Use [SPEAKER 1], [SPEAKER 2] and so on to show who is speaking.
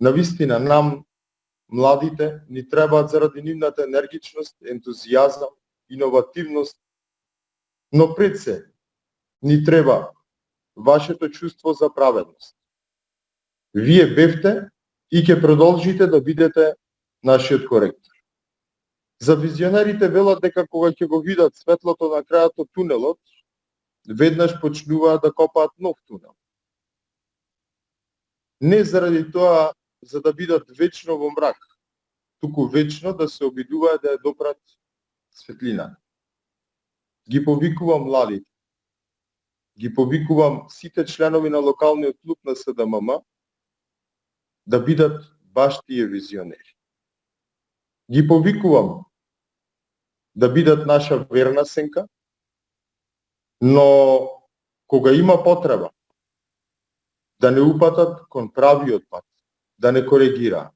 [SPEAKER 1] Навистина, нам, младите, ни требаат заради нивната енергичност, ентузијазам, иновативност, но пред се ни треба вашето чувство за праведност. Вие бевте и ќе продолжите да бидете нашиот коректор. За визионерите велат дека кога ќе го видат светлото на крајот од тунелот, веднаш почнуваат да копаат нов тунел. Не заради тоа за да бидат вечно во мрак, туку вечно да се обидуваат да ја допрат светлина. Ги повикувам младите, ги повикувам сите членови на локалниот клуб на СДММ да бидат баш тие визионери. Ги повикувам да бидат наша верна сенка, но кога има потреба, да не упатат кон правиот пат, да не коригираат.